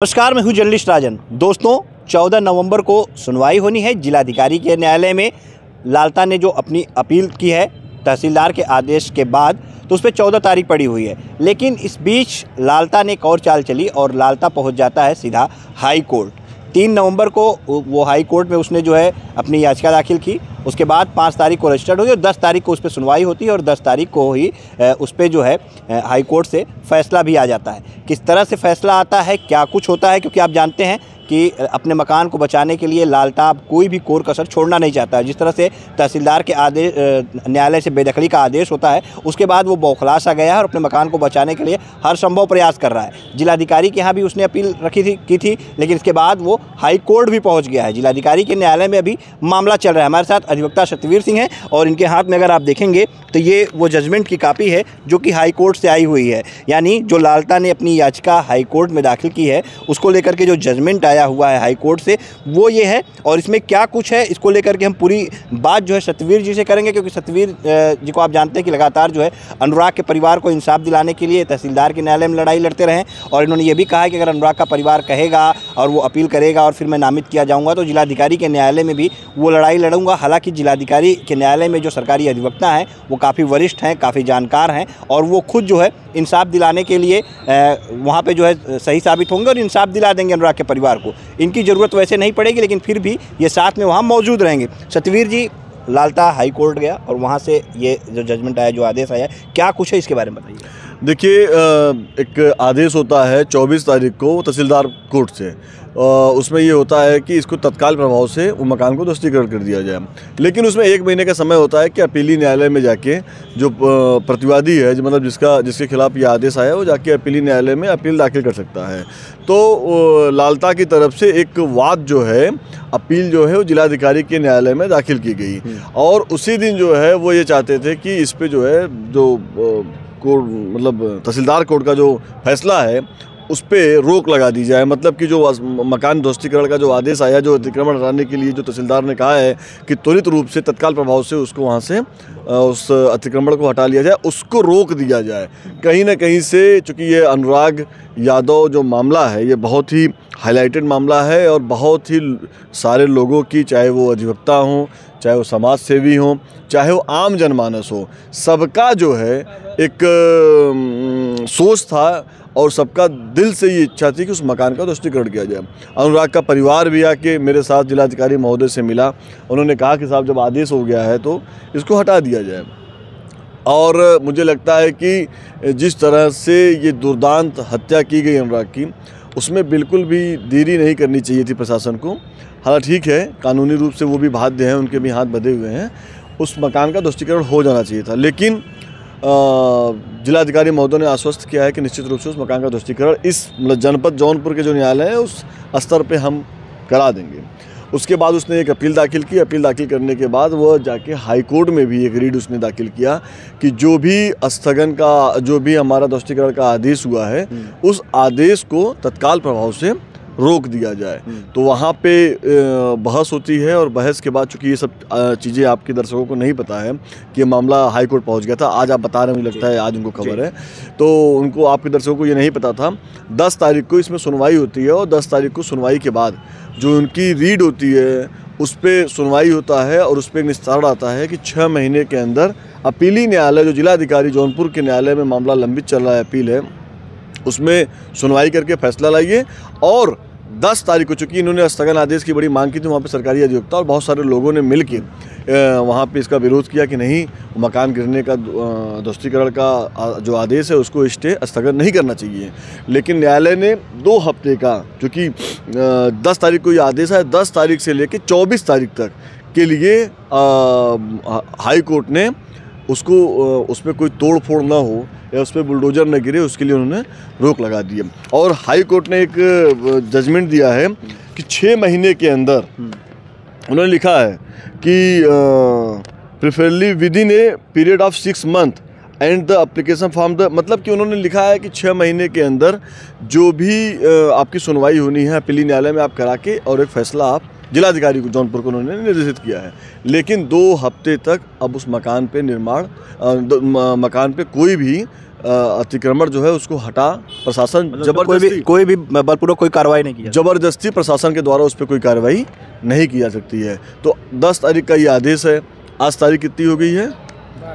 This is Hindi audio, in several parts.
नमस्कार, मैं हूं जर्नलिस्ट राजन। दोस्तों, 14 नवंबर को सुनवाई होनी है जिलाधिकारी के न्यायालय में। लालता ने जो अपनी अपील की है तहसीलदार के आदेश के बाद, तो उस पर 14 तारीख पड़ी हुई है। लेकिन इस बीच लालता ने एक और चाल चली और लालता पहुंच जाता है सीधा हाई कोर्ट। 3 नवंबर को वो हाई कोर्ट में उसने जो है अपनी याचिका दाखिल की। उसके बाद 5 तारीख को रजिस्टर्ड हुई और 10 तारीख को उस पर सुनवाई होती है और 10 तारीख को ही उस पर जो है हाई कोर्ट से फैसला भी आ जाता है। किस तरह से फैसला आता है, क्या कुछ होता है, क्योंकि आप जानते हैं कि अपने मकान को बचाने के लिए लालता कोई भी कोर कसर छोड़ना नहीं चाहता है। जिस तरह से तहसीलदार के आदेश, न्यायालय से बेदखली का आदेश होता है, उसके बाद वो बौखला सा गया है और अपने मकान को बचाने के लिए हर संभव प्रयास कर रहा है। जिलाधिकारी के यहाँ भी उसने अपील की थी, लेकिन इसके बाद वो हाई कोर्ट भी पहुँच गया है। जिलाधिकारी के न्यायालय में अभी मामला चल रहा है। हमारे साथ अधिवक्ता सत्यवीर सिंह हैं और इनके हाथ में अगर आप देखेंगे तो ये वो जजमेंट की कापी है जो कि हाई कोर्ट से आई हुई है। यानी जो लालता ने अपनी याचिका हाई कोर्ट में दाखिल की है, उसको लेकर के जो जजमेंट आया हुआ है हाई कोर्ट से, वो ये है। और इसमें क्या कुछ है, इसको लेकर के हम पूरी बात जो है सत्यवीर जी से करेंगे, क्योंकि सत्यवीर जी को आप जानते हैं कि लगातार जो है अनुराग के परिवार को इंसाफ दिलाने के लिए तहसीलदार के न्यायालय में लड़ाई लड़ते रहे। और इन्होंने ये भी कहा है कि अगर अनुराग का परिवार कहेगा और वो अपील करेगा और फिर मैं नामित किया जाऊँगा तो जिलाधिकारी के न्यायालय में भी वो लड़ाई लड़ूंगा। हालाँकि जिलाधिकारी के न्यायालय में जो सरकारी अधिवक्ता हैं वो काफ़ी वरिष्ठ हैं, काफ़ी जानकार हैं और वो खुद जो है इंसाफ दिलाने के लिए वहाँ पे जो है सही साबित होंगे और इंसाफ दिला देंगे अनुराग के परिवार को। इनकी ज़रूरत वैसे नहीं पड़ेगी, लेकिन फिर भी ये साथ में वहाँ मौजूद रहेंगे। सत्यवीर जी, लालता हाई कोर्ट गया और वहाँ से ये जो जजमेंट आया, जो आदेश आया, क्या कुछ है इसके बारे में बताइए। देखिए, एक आदेश होता है 24 तारीख को तहसीलदार कोर्ट से। उसमें ये होता है कि इसको तत्काल प्रभाव से वो मकान को ध्वस्तीकरण कर दिया जाए। लेकिन उसमें 1 महीने का समय होता है कि अपीली न्यायालय में जाके जो प्रतिवादी है, जो मतलब जिसके खिलाफ ये आदेश आया, वो जाके अपीली न्यायालय में अपील दाखिल कर सकता है। तो लालता की तरफ से एक वाद जो है, अपील जो है, वो जिलाधिकारी के न्यायालय में दाखिल की गई। और उसी दिन जो है वो ये चाहते थे कि इस पे जो है कोर्ट, मतलब तहसीलदार कोर्ट का जो फैसला है उस पर रोक लगा दी जाए। मतलब कि जो मकान ध्वस्तीकरण का जो आदेश आया, जो अतिक्रमण हटाने के लिए जो तहसीलदार ने कहा है कि त्वरित रूप से तत्काल प्रभाव से उसको वहाँ से उस अतिक्रमण को हटा लिया जाए, उसको रोक दिया जाए कहीं ना कहीं से। चूँकि ये अनुराग यादव जो मामला है, ये बहुत ही हाईलाइटेड मामला है और बहुत ही सारे लोगों की, चाहे वो अधिवक्ता हों, चाहे वो समाज सेवी हों, चाहे वो आम जनमानस हो, सबका जो है एक सोच था और सबका दिल से ये इच्छा थी कि उस मकान का ध्वस्तीकरण किया जाए। अनुराग का परिवार भी आके मेरे साथ जिलाधिकारी महोदय से मिला। उन्होंने कहा कि साहब, जब आदेश हो गया है तो इसको हटा दिया जाए। और मुझे लगता है कि जिस तरह से ये दुर्दांत हत्या की गई अनुराग की, उसमें बिल्कुल भी देरी नहीं करनी चाहिए थी प्रशासन को। हाँ, ठीक है, कानूनी रूप से वो भी बाध्य हैं, उनके भी हाथ बंधे हुए हैं, उस मकान का ध्वस्तीकरण हो जाना चाहिए था। लेकिन जिलाधिकारी महोदय ने आश्वस्त किया है कि निश्चित रूप से उस मकान का ध्वस्तीकरण इस जनपद जौनपुर के जो न्यायालय है उस स्तर पे हम करा देंगे। उसके बाद उसने एक अपील दाखिल की। अपील दाखिल करने के बाद वह जाके हाई कोर्ट में भी एक रीड उसने दाखिल किया कि जो भी स्थगन का, जो भी हमारा ध्वस्तीकरण का आदेश हुआ है, उस आदेश को तत्काल प्रभाव से रोक दिया जाए। तो वहाँ पे बहस होती है और बहस के बाद, चूँकि ये सब चीज़ें आपके दर्शकों को नहीं पता है कि ये मामला हाई कोर्ट पहुँच गया था, आज आप बता रहे हैं, मुझे लगता है आज उनको खबर है, तो उनको, आपके दर्शकों को ये नहीं पता था। 10 तारीख को इसमें सुनवाई होती है और 10 तारीख को सुनवाई के बाद जो उनकी रीड होती है उस पर सुनवाई होता है और उस पर एक निस्तारण आता है कि 6 महीने के अंदर अपीली न्यायालय, जो जिलाधिकारी जौनपुर के न्यायालय में मामला लंबित चल रहा है, अपील है, उसमें सुनवाई करके फैसला लाइए। और 10 तारीख को, चूँकि इन्होंने स्थगन आदेश की बड़ी मांग की थी, वहाँ पे सरकारी अधिवक्ता और बहुत सारे लोगों ने मिल के वहाँ पे इसका विरोध किया कि नहीं, मकान गिरने का ध्वस्तीकरण का जो आदेश है उसको स्थगन नहीं करना चाहिए। लेकिन न्यायालय ने 2 हफ्ते का, चूँकि 10 तारीख को ये आदेश है, 10 तारीख से लेकर 24 तारीख तक के लिए हाई कोर्ट ने उसको, उसमें कोई तोड़ फोड़ ना हो या उस पर बुलडोजर न गिरे, उसके लिए उन्होंने रोक लगा दी है। और हाई कोर्ट ने एक जजमेंट दिया है कि 6 महीने के अंदर, उन्होंने लिखा है कि preferably with in a period of 6 month and the application form the, मतलब कि उन्होंने लिखा है कि 6 महीने के अंदर जो भी आपकी सुनवाई होनी है अपीली न्यायालय में, आप करा के और एक फैसला आप जिलाधिकारी को, जौनपुर को उन्होंने निर्देशित किया है। लेकिन 2 हफ्ते तक अब उस मकान पे निर्माण, मकान पे कोई भी अतिक्रमण जो है उसको हटा प्रशासन मतलब जबरदस्ती कोई भी बलपूर्वक कोई कार्रवाई नहीं की जबरदस्ती प्रशासन के द्वारा उस पर कोई कार्रवाई नहीं की जा सकती है। तो 10 तारीख का ये आदेश है। आज तारीख कितनी हो गई है?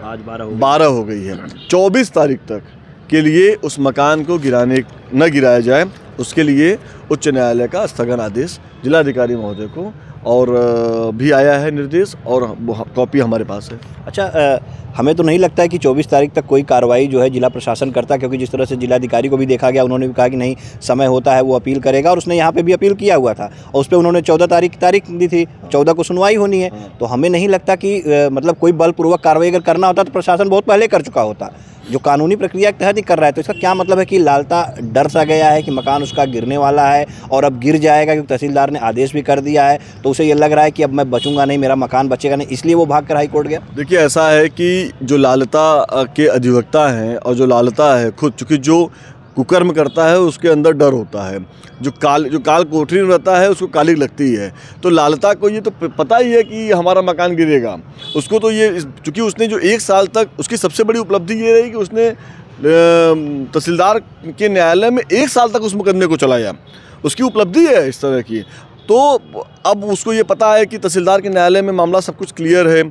आज 12 हो गई है। 24 तारीख तक के लिए उस मकान को न गिराया जाए, उसके लिए उच्च न्यायालय का स्थगन आदेश जिलाधिकारी महोदय को और भी आया है निर्देश, और कॉपी हमारे पास है। अच्छा, हमें तो नहीं लगता है कि 24 तारीख तक कोई कार्रवाई जो है जिला प्रशासन करता, क्योंकि जिस तरह से जिलाधिकारी को भी देखा गया, उन्होंने भी कहा कि नहीं समय होता है वो अपील करेगा, और उसने यहाँ पे भी अपील किया हुआ था और उस पर उन्होंने 14 तारीख दी थी, 14 को सुनवाई होनी है। तो हमें नहीं लगता कि मतलब कोई बलपूर्वक कार्रवाई अगर करना होता तो प्रशासन बहुत पहले कर चुका होता, जो कानूनी प्रक्रिया के तहत ही कर रहा है। तो इसका क्या मतलब है कि लालता डर सा गया है कि मकान उसका गिरने वाला है और अब गिर जाएगा, क्योंकि तहसीलदार ने आदेश भी कर दिया है, तो उसे ये लग रहा है कि अब मैं बचूंगा नहीं, मेरा मकान बचेगा नहीं, इसलिए वो भाग कर हाई कोर्ट गया। देखिए, ऐसा है कि जो लालता के अधिवक्ता हैं और जो लालता है खुद, चूँकि जो कुकर्म करता है उसके अंदर डर होता है, जो काल कोठरी में रहता है उसको काली लगती है। तो लालता को ये तो पता ही है कि हमारा मकान गिरेगा, उसको तो ये, चूँकि उसने जो 1 साल तक, उसकी सबसे बड़ी उपलब्धि ये रही कि उसने तहसीलदार के न्यायालय में 1 साल तक उस मुकदमे को चलाया, उसकी उपलब्धि है इस तरह की। तो अब उसको ये पता है कि तहसीलदार के न्यायालय में मामला सब कुछ क्लियर है,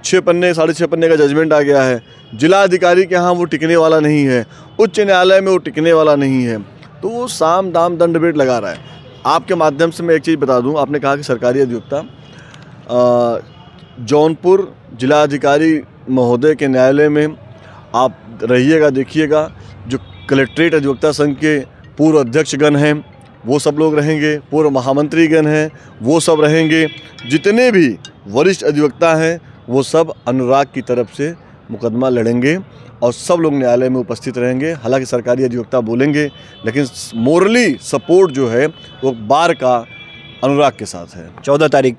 6 पन्ने 6.5 पन्ने का जजमेंट आ गया है, जिला अधिकारी के यहाँ वो टिकने वाला नहीं है, उच्च न्यायालय में वो टिकने वाला नहीं है, तो वो साम दाम दंड भेद लगा रहा है। आपके माध्यम से मैं एक चीज़ बता दूं, आपने कहा कि सरकारी अधिवक्ता, जौनपुर जिला अधिकारी महोदय के न्यायालय में आप रहिएगा, देखिएगा, जो कलेक्ट्रेट अधिवक्ता संघ के पूर्व अध्यक्षगण हैं वो सब लोग रहेंगे, पूर्व महामंत्रीगण हैं वो सब रहेंगे, जितने भी वरिष्ठ अधिवक्ता हैं वो सब अनुराग की तरफ से मुकदमा लड़ेंगे और सब लोग न्यायालय में उपस्थित रहेंगे। हालांकि सरकारी अधिवक्ता बोलेंगे, लेकिन मोरली सपोर्ट जो है वो बार का अनुराग के साथ है। 14 तारीख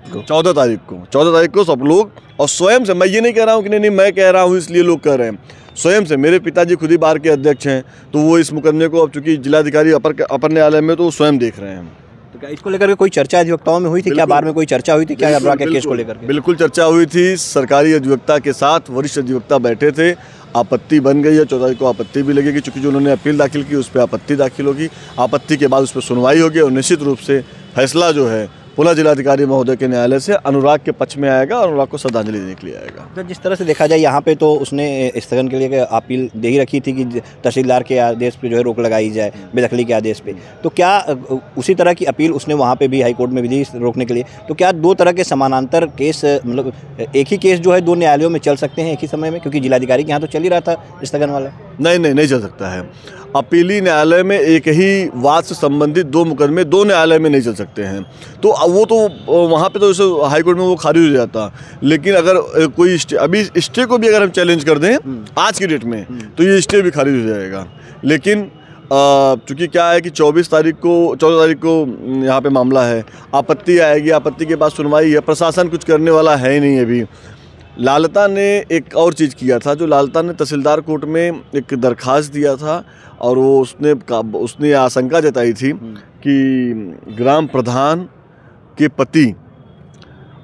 को सब लोग, और स्वयं से, मैं ये नहीं कह रहा हूँ कि नहीं मैं कह रहा हूँ इसलिए लोग कह रहे हैं, स्वयं से मेरे पिताजी खुद ही बार के अध्यक्ष हैं, तो वो इस मुकदमे को, अब चूँकि जिलाधिकारी अपर न्यायालय में, तो वो स्वयं देख रहे हैं। तो क्या इसको लेकर के कोई चर्चा अधिवक्ताओं में हुई थी? क्या बार में कोई चर्चा हुई थी क्या अनुराग के केस को लेकर? बिल्कुल चर्चा हुई थी, सरकारी अधिवक्ता के साथ वरिष्ठ अधिवक्ता बैठे थे, आपत्ति बन गई है। 14 तारीख को आपत्ति भी लगेगी, चूँकि जो उन्होंने अपील दाखिल की उस पर आपत्ति दाखिल होगी, आपत्ति के बाद उस पर सुनवाई होगी और निश्चित रूप से फैसला जो है पुनः जिलाधिकारी महोदय के न्यायालय से अनुराग के पक्ष में आएगा और अनुराग को श्रद्धांजलि देने के लिए आएगा। तो जिस तरह से देखा जाए यहाँ पे तो उसने स्थगन के लिए अपील दे ही रखी थी कि तहसीलदार के आदेश पे जो है रोक लगाई जाए, बेदखली के आदेश पे, तो क्या उसी तरह की अपील उसने वहाँ पे भी हाईकोर्ट में भी दी रोकने के लिए? तो क्या 2 तरह के समानांतर केस, मतलब एक ही केस जो है 2 न्यायालयों में चल सकते हैं एक ही समय में? क्योंकि जिलाधिकारी के यहाँ तो चल ही रहा था स्थगन वाला। नहीं चल सकता है। अपीली न्यायालय में एक ही वाद से संबंधित 2 मुकदमे 2 न्यायालय में नहीं चल सकते हैं, तो वो तो वहाँ पे तो जैसे हाईकोर्ट में वो खारिज हो जाता। लेकिन अगर कोई अभी स्टे को भी अगर हम चैलेंज कर दें आज की डेट में, तो ये स्टे भी खारिज हो जाएगा। लेकिन चूँकि क्या है कि 14 तारीख को यहाँ पे मामला है, आपत्ति आएगी, आपत्ति के बाद सुनवाई है, प्रशासन कुछ करने वाला है ही नहीं अभी। लालता ने एक और चीज़ किया था, जो लालता ने तहसीलदार कोर्ट में एक दरख्वास्त दिया था और वो उसने आशंका जताई थी कि ग्राम प्रधान के पति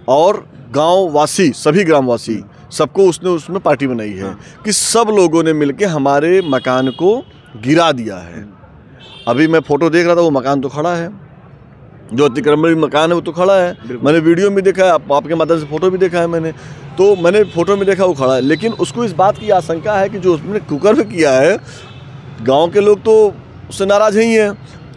और गांववासी, सभी ग्रामवासी, सबको उसने उसमें पार्टी बनाई है कि सब लोगों ने मिलके हमारे मकान को गिरा दिया है। अभी मैं फ़ोटो देख रहा था, वो मकान तो खड़ा है, जो अतिक्रमण मकान है वो तो खड़ा है, मैंने वीडियो में देखा है, आपके माध्यम से फ़ोटो भी देखा है मैंने, तो मैंने फ़ोटो में देखा वो खड़ा है। लेकिन उसको इस बात की आशंका है कि जो उसने कुकर्म किया है, गांव के लोग तो उससे नाराज़ ही हैं,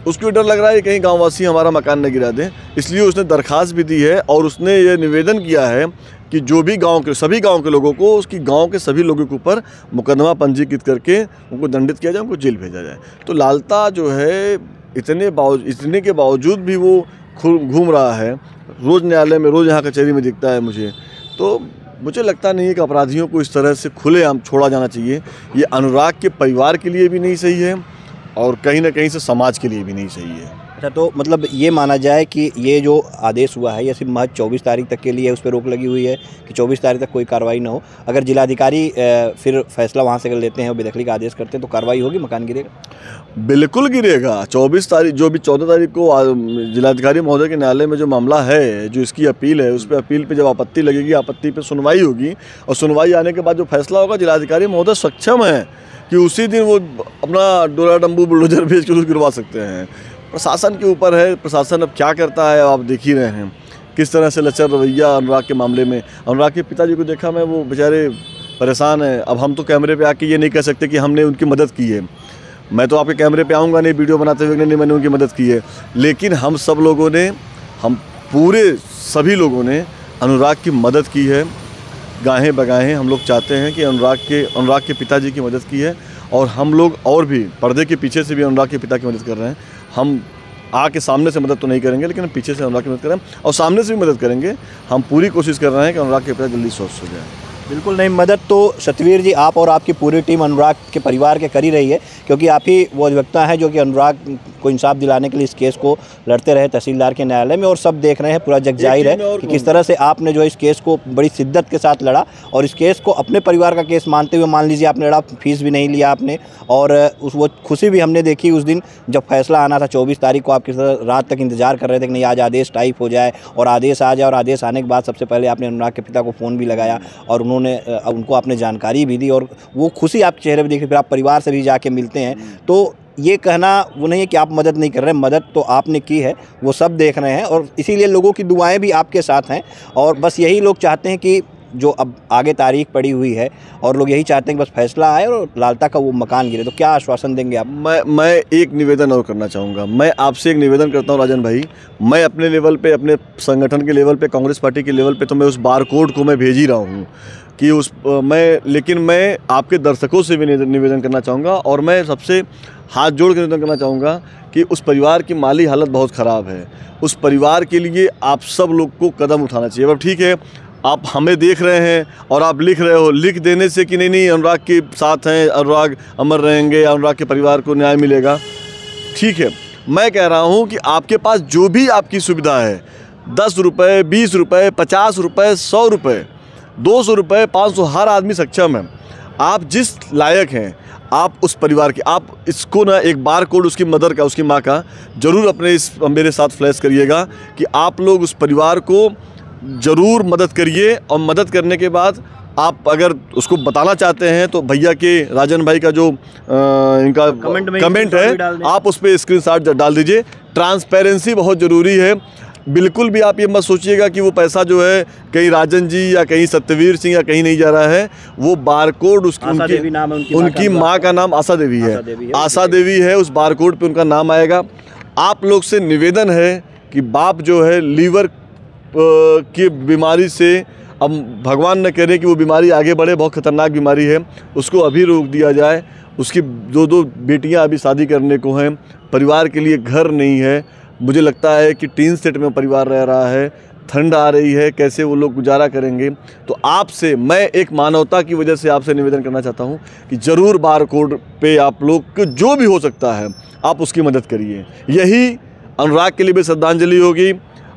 उसको डर लग रहा है कहीं गांववासी हमारा मकान न गिरा दें, इसलिए उसने दरख्वास्त भी दी है और उसने ये निवेदन किया है कि जो भी सभी गांव के लोगों को, उसकी गांव के सभी लोगों के ऊपर मुकदमा पंजीकृत करके उनको दंडित किया जाए, उनको जेल भेजा जाए। तो लालता जो है इतने के बावजूद भी वो घूम रहा है, रोज़ न्यायालय में, रोज़ यहाँ कचहरी में दिखता है मुझे। तो मुझे लगता नहीं है कि अपराधियों को इस तरह से खुलेआम छोड़ा जाना चाहिए। ये अनुराग के परिवार के लिए भी नहीं सही है और कहीं ना कहीं से समाज के लिए भी नहीं सही है। अच्छा, तो मतलब ये माना जाए कि ये जो आदेश हुआ है ये सिर्फ महज 24 तारीख तक के लिए उस पर रोक लगी हुई है कि 24 तारीख तक कोई कार्रवाई ना हो। अगर जिलाधिकारी फिर फैसला वहाँ से कर लेते हैं और बेदखली का आदेश करते हैं तो कार्रवाई होगी, मकान गिरेगा? बिल्कुल गिरेगा। 24 तारीख, जो भी 14 तारीख को जिलाधिकारी महोदय के न्यायालय में जो मामला है, जो इसकी अपील है, उस पर अपील पे जब आपत्ति लगेगी, आपत्ति पे सुनवाई होगी और सुनवाई आने के बाद जो फैसला होगा, जिलाधिकारी महोदय सक्षम है कि उसी दिन वो अपना डोला डम्बू बुलडोजर भेज के उसको गिरवा सकते हैं। प्रशासन के ऊपर है, प्रशासन अब क्या करता है आप देख ही रहे हैं किस तरह से लचर रवैया अनुराग के मामले में। अनुराग के पिताजी को देखा मैं, वो बेचारे परेशान हैं। अब हम तो कैमरे पे आके ये नहीं कह सकते कि हमने उनकी मदद की है, मैं तो आपके कैमरे पे आऊँगा नहीं वीडियो बनाते हुए नहीं मैंने उनकी मदद की है, लेकिन हम सब लोगों ने, हम पूरे सभी लोगों ने अनुराग की मदद की है, गाहें बगाहें। हम लोग चाहते हैं कि अनुराग के पिताजी की मदद की है, और हम लोग और भी पर्दे के पीछे से भी अनुराग के पिता की मदद कर रहे हैं। हम आके सामने से मदद तो नहीं करेंगे, लेकिन पीछे से अनुराग की मदद करें और सामने से भी मदद करेंगे। हम पूरी कोशिश कर रहे हैं कि अनुराग के पिता जल्दी स्वस्थ हो जाए। बिल्कुल नहीं, मदद तो सतवीर जी आप और आपकी पूरी टीम अनुराग के परिवार के कर ही रही है, क्योंकि आप ही वो अधिवक्ता हैं जो कि अनुराग को इंसाफ दिलाने के लिए इस केस को लड़ते रहे तहसीलदार के न्यायालय में, और सब देख रहे हैं, पूरा जग जाहिर है कि किस तरह से आपने जो इस केस को बड़ी शिद्दत के साथ लड़ा, और इस केस को अपने परिवार का केस मानते हुए मान लीजिए आपने लड़ा, फीस भी नहीं लिया आपने, और वो खुशी भी हमने देखी उस दिन जब फैसला आना था 24 तारीख को। आप किस तरह रात तक इंतजार कर रहे थे कि नहीं आज आदेश टाइप हो जाए और आदेश आ जाए, और आदेश आने के बाद सबसे पहले आपने अनुराग के पिता को फ़ोन भी लगाया और उनको आपने जानकारी भी दी, और वो खुशी आपके चेहरे पर देखी। फिर आप परिवार से भी जाके मिलते हैं, तो ये कहना वो नहीं है कि आप मदद नहीं कर रहे हैं, मदद तो आपने की है, वो सब देख रहे हैं, और इसीलिए लोगों की दुआएं भी आपके साथ हैं। और बस यही लोग चाहते हैं कि जो अब आगे तारीख पड़ी हुई है, और लोग यही चाहते हैं कि बस फैसला आए और लालता का वो मकान गिरे। तो क्या आश्वासन देंगे आप? मैं एक निवेदन और करना चाहूँगा। मैं आपसे एक निवेदन करता हूँ राजन भाई, मैं अपने लेवल पे, अपने संगठन के लेवल पे, कांग्रेस पार्टी के लेवल पे तो मैं उस बार कोड को मैं भेज ही रहा हूँ कि लेकिन मैं आपके दर्शकों से भी निवेदन करना चाहूँगा, और मैं सबसे हाथ जोड़ के निवेदन करना चाहूँगा कि उस परिवार की माली हालत बहुत ख़राब है। उस परिवार के लिए आप सब लोग को कदम उठाना चाहिए। अब ठीक है, आप हमें देख रहे हैं और आप लिख रहे हो, लिख देने से कि नहीं अनुराग के साथ हैं, अनुराग अमर रहेंगे, अनुराग के परिवार को न्याय मिलेगा, ठीक है। मैं कह रहा हूँ कि आपके पास जो भी आपकी सुविधा है, 10 रुपये, 20 रुपये, 50 रुपये, 100 रुपये, 200 रुपये, 500, हर आदमी सक्षम है। आप जिस लायक हैं, आप उस परिवार के, आप इसको ना एक बार कोड उसकी मदर का, उसकी माँ का ज़रूर अपने मेरे साथ फ्लैश करिएगा कि आप लोग उस परिवार को ज़रूर मदद करिए। और मदद करने के बाद आप अगर उसको बताना चाहते हैं तो भैया के, राजन भाई का जो इनका कमेंट है, आप उस पर स्क्रीनशॉट डाल दीजिए। ट्रांसपेरेंसी बहुत ज़रूरी है। बिल्कुल भी आप ये मत सोचिएगा कि वो पैसा जो है कहीं राजन जी या कहीं सत्यवीर सिंह या कहीं नहीं जा रहा है। वो बारकोड उनकी माँ का नाम आशा देवी है, आशा देवी है, उस बारकोड पे उनका नाम आएगा। आप लोग से निवेदन है कि बाप जो है लीवर की बीमारी से, अब भगवान न करे कि वो बीमारी आगे बढ़े, बहुत ख़तरनाक बीमारी है, उसको अभी रोक दिया जाए। उसकी दो बेटियां अभी शादी करने को हैं, परिवार के लिए घर नहीं है। मुझे लगता है कि टीन सेट में परिवार रह रहा है, ठंड आ रही है, कैसे वो लोग गुजारा करेंगे। तो आपसे मैं एक मानवता की वजह से आपसे निवेदन करना चाहता हूं कि ज़रूर बारकोड पे आप लोग को जो भी हो सकता है आप उसकी मदद करिए। यही अनुराग के लिए भी श्रद्धांजलि होगी।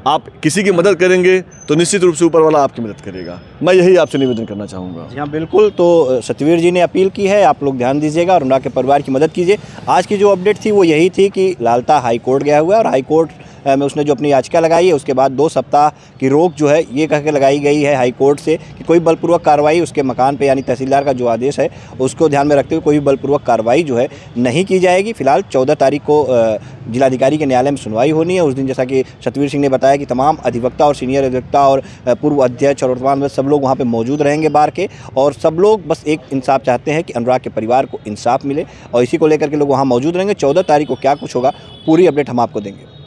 आप किसी की मदद करेंगे तो निश्चित रूप से ऊपर वाला आपकी मदद करेगा। मैं यही आपसे निवेदन करना चाहूँगा। हाँ बिल्कुल, तो सतवीर जी ने अपील की है, आप लोग ध्यान दीजिएगा और अनुराग के परिवार की मदद कीजिए। आज की जो अपडेट थी वो यही थी कि लालता हाई कोर्ट गया हुआ है, और हाई कोर्ट में उसने जो अपनी याचिका लगाई है उसके बाद 2 सप्ताह की रोक जो है ये कह के लगाई गई है हाई कोर्ट से कि कोई बलपूर्वक कार्रवाई उसके मकान पे, यानी तहसीलदार का जो आदेश है उसको ध्यान में रखते हुए कोई बलपूर्वक कार्रवाई जो है नहीं की जाएगी। फिलहाल 14 तारीख को जिलाधिकारी के न्यायालय में सुनवाई होनी है। उस दिन जैसा कि सतवीर सिंह ने बताया कि तमाम अधिवक्ता और सीनियर अधिवक्ता और पूर्व अध्यक्ष और वर्तमान सब लोग वहाँ पर मौजूद रहेंगे बार के, और सब लोग बस एक इंसाफ चाहते हैं कि अनुराग के परिवार को इंसाफ मिले, और इसी को लेकर के लोग वहाँ मौजूद रहेंगे। 14 तारीख को क्या कुछ होगा पूरी अपडेट हम आपको देंगे।